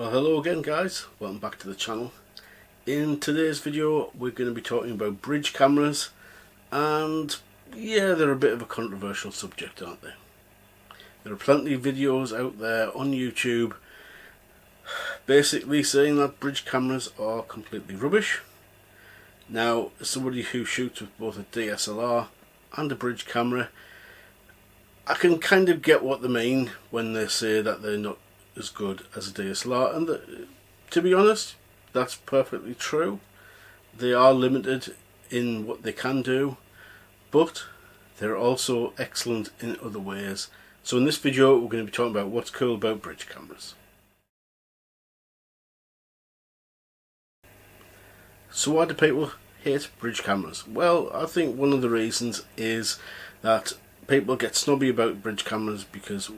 Well, hello again guys, welcome back to the channel. In today's video we're going to be talking about bridge cameras, and yeah, they're a bit of a controversial subject, aren't they? There are plenty of videos out there on YouTube basically saying that bridge cameras are completely rubbish. Now, as somebody who shoots with both a DSLR and a bridge camera, I can kind of get what they mean when they say that they're not as good as a DSLR, and to be honest, that's perfectly true. They are limited in what they can do, but they're also excellent in other ways. So in this video we're going to be talking about what's cool about bridge cameras. So why do people hate bridge cameras? Well, I think one of the reasons is that people get snobby about bridge cameras because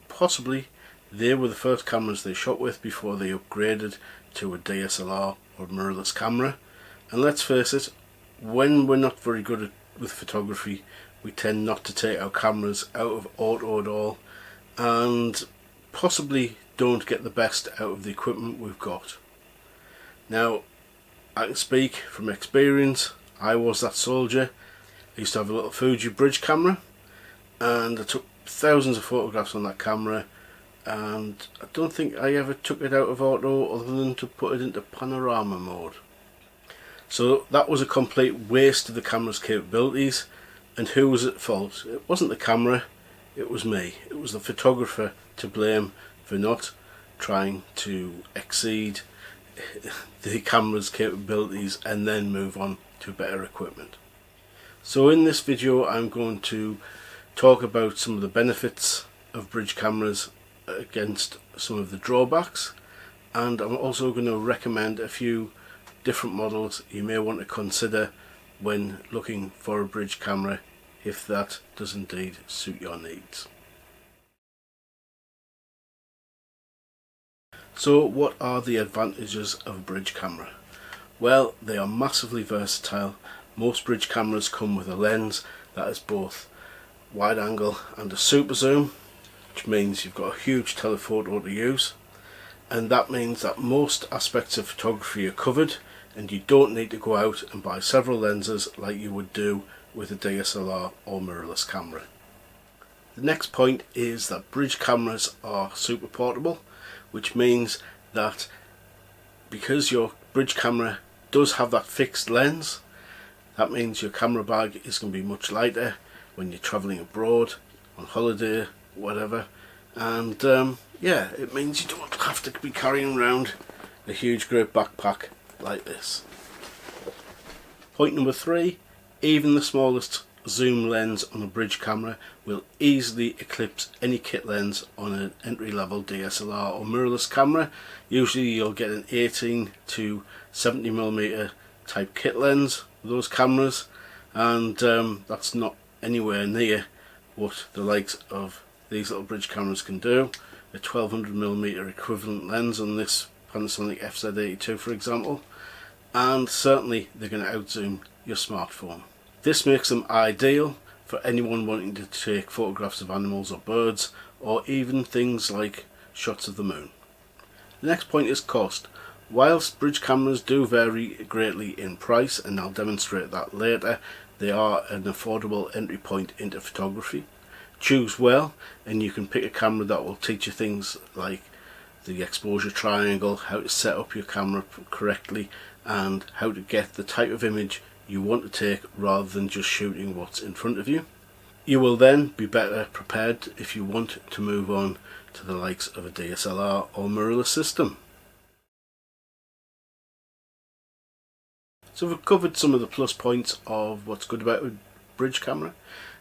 possibly they were the first cameras they shot with before they upgraded to a DSLR or mirrorless camera. And let's face it, when we're not very good with photography, we tend not to take our cameras out of auto at all, and possibly don't get the best out of the equipment we've got. Now, I can speak from experience. I was that soldier. I used to have a little Fuji bridge camera, and I took thousands of photographs on that camera, and I don't think I ever took it out of auto other than to put it into panorama mode. So that was a complete waste of the camera's capabilities. And who was at fault? It wasn't the camera, it was me. It was the photographer to blame for not trying to exceed the camera's capabilities and then move on to better equipment. So in this video I'm going to talk about some of the benefits of bridge cameras against some of the drawbacks, and I'm also going to recommend a few different models you may want to consider when looking for a bridge camera, if that does indeed suit your needs. So what are the advantages of a bridge camera? Well, they are massively versatile. Most bridge cameras come with a lens that is both wide angle and a super zoom, which means you've got a huge telephoto to use, and that means that most aspects of photography are covered and you don't need to go out and buy several lenses like you would do with a DSLR or mirrorless camera. The next point is that bridge cameras are super portable, which means that because your bridge camera does have that fixed lens, that means your camera bag is going to be much lighter when you're travelling abroad, on holiday, whatever, and yeah, it means you don't have to be carrying around a huge great backpack like this. Point number 3, even the smallest zoom lens on a bridge camera will easily eclipse any kit lens on an entry-level DSLR or mirrorless camera. Usually you'll get an 18 to 70mm type kit lens with those cameras, and that's not anywhere near what the likes of these little bridge cameras can do. A 1200mm equivalent lens on this Panasonic FZ82 for example, and certainly they're going to outzoom your smartphone. This makes them ideal for anyone wanting to take photographs of animals or birds, or even things like shots of the moon. The next point is cost. Whilst bridge cameras do vary greatly in price, and I'll demonstrate that later, they are an affordable entry point into photography. Choose well and you can pick a camera that will teach you things like the exposure triangle, how to set up your camera correctly, and how to get the type of image you want to take rather than just shooting what's in front of you. You will then be better prepared if you want to move on to the likes of a DSLR or mirrorless system. So we've covered some of the plus points of what's good about a bridge camera.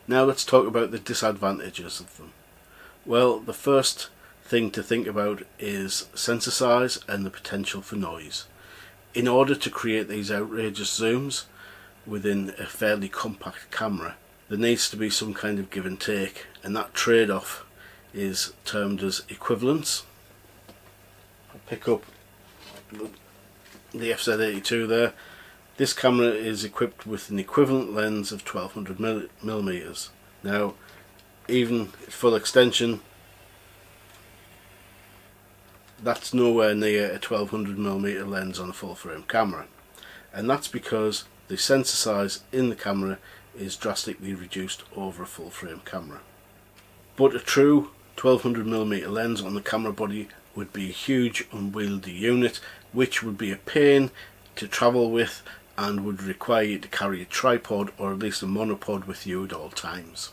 Now let's talk about the disadvantages of them. Well, the first thing to think about is sensor size and the potential for noise. In order to create these outrageous zooms within a fairly compact camera, there needs to be some kind of give and take, and that trade-off is termed as equivalence. I'll pick up the FZ82 there. This camera is equipped with an equivalent lens of 1200mm. Now, even at full extension, that's nowhere near a 1200mm lens on a full frame camera, and that's because the sensor size in the camera is drastically reduced over a full frame camera. But a true 1200mm lens on the camera body would be a huge unwieldy unit, which would be a pain to travel with and would require you to carry a tripod or at least a monopod with you at all times.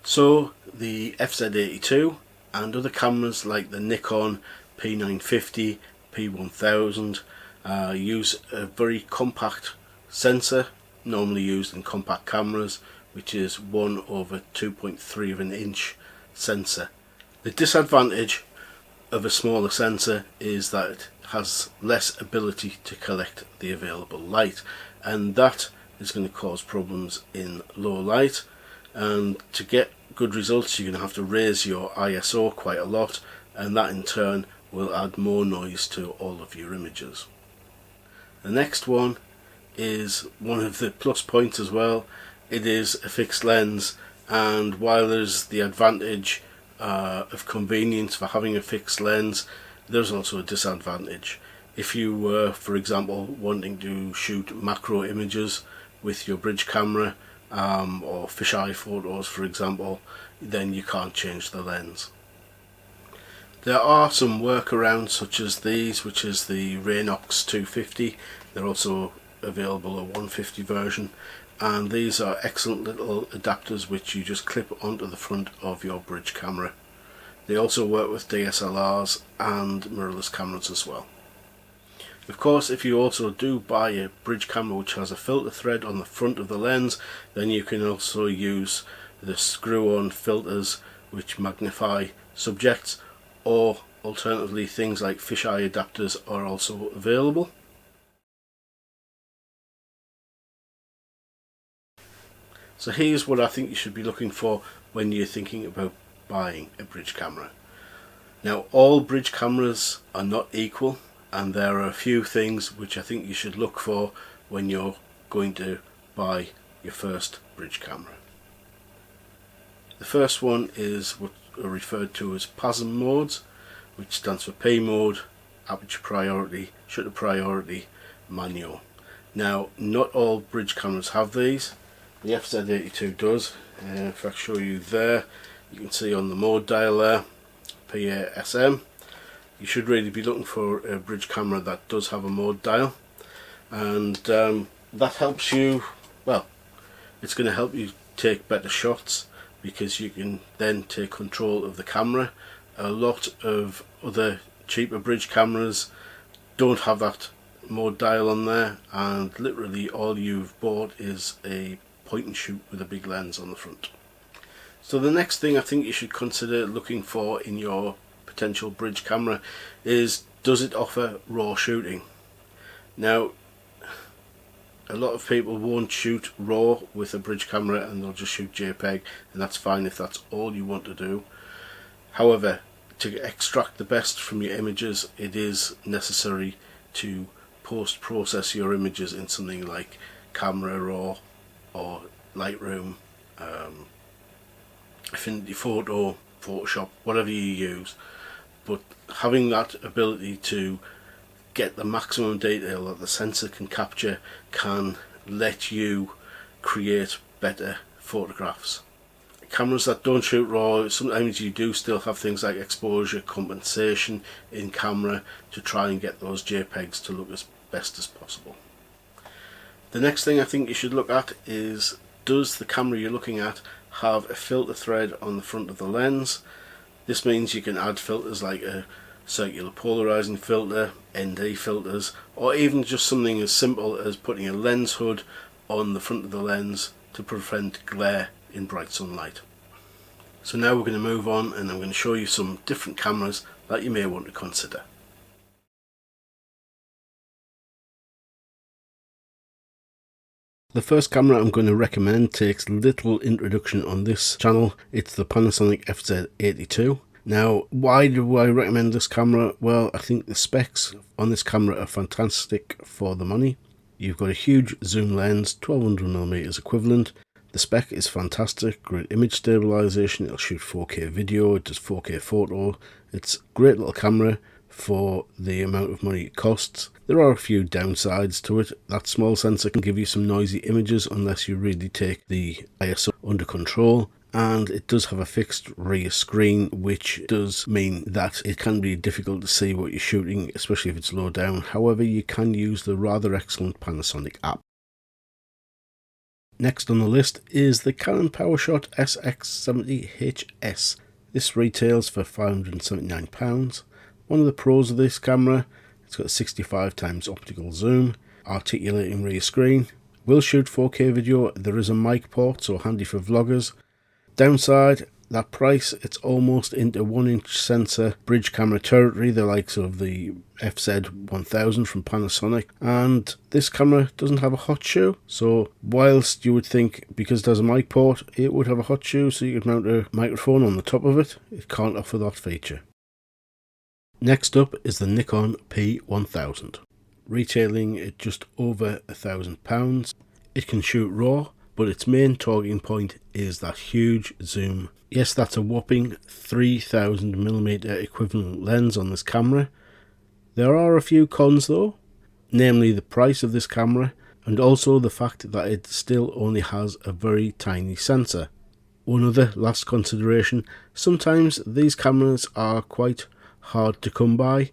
So the FZ82 and other cameras like the Nikon P950, P1000 use a very compact sensor, normally used in compact cameras, which is 1/2.3 of an inch sensor. The disadvantage of a smaller sensor is that it has less ability to collect the available light, and that is going to cause problems in low light, and to get good results you're going to have to raise your ISO quite a lot, and that in turn will add more noise to all of your images. The next one is one of the plus points as well. It is a fixed lens, and while there's the advantage of convenience for having a fixed lens, there's also a disadvantage. If you were, for example, wanting to shoot macro images with your bridge camera or fisheye photos, for example, then you can't change the lens. There are some workarounds such as these, which is the Raynox 250. They're also available a 150 version, and these are excellent little adapters which you just clip onto the front of your bridge camera. They also work with DSLRs and mirrorless cameras as well. Of course, if you also do buy a bridge camera which has a filter thread on the front of the lens, then you can also use the screw-on filters which magnify subjects, or alternatively things like fisheye adapters are also available. So here's what I think you should be looking for when you're thinking about buying a bridge camera. Now, all bridge cameras are not equal, and there are a few things which I think you should look for when you're going to buy your first bridge camera. The first one is what are referred to as PASM modes, which stands for P mode, aperture priority, shutter priority, manual. Now, not all bridge cameras have these. The FZ82 does. If I show you there, you can see on the mode dial there, PASM. You should really be looking for a bridge camera that does have a mode dial, and that helps you, well, it's going to help you take better shots because you can then take control of the camera. A lot of other cheaper bridge cameras don't have that mode dial on there, and literally all you've bought is a point and shoot with a big lens on the front. So the next thing I think you should consider looking for in your potential bridge camera is, does it offer RAW shooting? Now, a lot of people won't shoot RAW with a bridge camera and they'll just shoot JPEG, and that's fine if that's all you want to do. However, to extract the best from your images, it is necessary to post-process your images in something like Camera Raw or Lightroom, Affinity Photo, Photoshop, whatever you use. But having that ability to get the maximum detail that the sensor can capture can let you create better photographs. Cameras that don't shoot RAW, sometimes you do still have things like exposure compensation in camera to try and get those JPEGs to look as best as possible. The next thing I think you should look at is, does the camera you're looking at have a filter thread on the front of the lens? This means you can add filters like a circular polarizing filter, ND filters, or even just something as simple as putting a lens hood on the front of the lens to prevent glare in bright sunlight. So now we're going to move on, and I'm going to show you some different cameras that you may want to consider. The first camera I'm going to recommend takes little introduction on this channel. It's the Panasonic FZ82. Now, why do I recommend this camera? Well, I think the specs on this camera are fantastic for the money. You've got a huge zoom lens, 1200mm equivalent. The spec is fantastic, great image stabilization, it'll shoot 4K video, it does 4K photo. It's a great little camera for the amount of money it costs. There are a few downsides to it. That small sensor can give you some noisy images unless you really take the ISO under control, and it does have a fixed rear screen, which does mean that it can be difficult to see what you're shooting, especially if it's low down. However, you can use the rather excellent Panasonic app. Next on the list is the Canon PowerShot SX70HS. This retails for £579. One of the pros of this camera, it's got a 65x optical zoom, articulating rear screen, will shoot 4K video, there is a mic port, so handy for vloggers. Downside, that price, it's almost into 1-inch sensor bridge camera territory, the likes of the FZ1000 from Panasonic, and this camera doesn't have a hot shoe, so whilst you would think because it has a mic port it would have a hot shoe so you could mount a microphone on the top of it, it can't offer that feature. Next up is the Nikon P1000, retailing at just over £1,000. It can shoot RAW, but its main targeting point is that huge zoom. Yes, that's a whopping 3000mm equivalent lens on this camera. There are a few cons though, namely the price of this camera and also the fact that it still only has a very tiny sensor. One other last consideration, sometimes these cameras are quite hard to come by,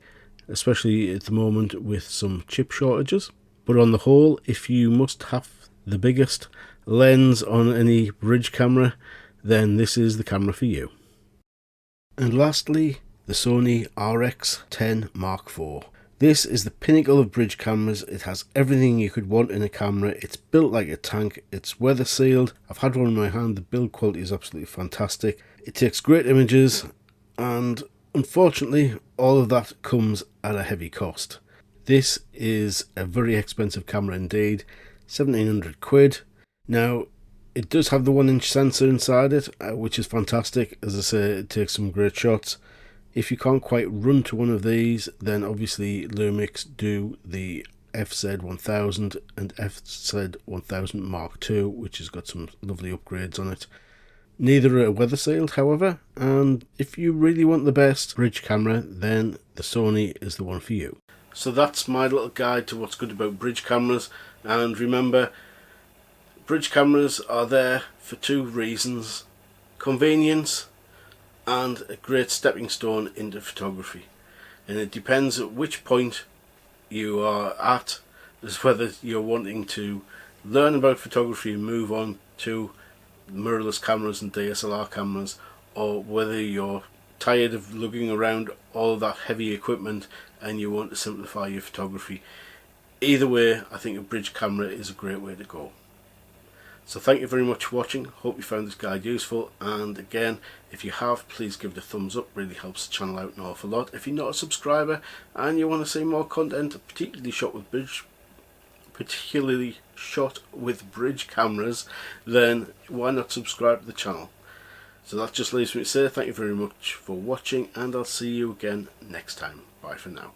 especially at the moment with some chip shortages. But on the whole, if you must have the biggest lens on any bridge camera, then this is the camera for you. And lastly, the Sony RX10 Mark IV. This is the pinnacle of bridge cameras. It has everything you could want in a camera. It's built like a tank, it's weather sealed. I've had one in my hand, the build quality is absolutely fantastic. It takes great images, and unfortunately all of that comes at a heavy cost. This is a very expensive camera indeed, 1700 quid. Now, it does have the 1-inch sensor inside it, which is fantastic. As I say, it takes some great shots. If you can't quite run to one of these, then obviously Lumix do the FZ1000 and FZ1000 Mark II, which has got some lovely upgrades on it. Neither are weather sealed, however, and if you really want the best bridge camera, then the Sony is the one for you. So that's my little guide to what's good about bridge cameras, and remember, bridge cameras are there for two reasons: convenience and a great stepping stone into photography. And it depends at which point you are at as whether you're wanting to learn about photography and move on to mirrorless cameras and DSLR cameras, or whether you're tired of lugging around all that heavy equipment and you want to simplify your photography. Either way, I think a bridge camera is a great way to go. So thank you very much for watching. Hope you found this guide useful, and again, if you have, please give it a thumbs up, really helps the channel out an awful lot. If you're not a subscriber and you want to see more content particularly shot with bridge cameras, then why not subscribe to the channel? So that just leaves me to say thank you very much for watching, and I'll see you again next time. Bye for now.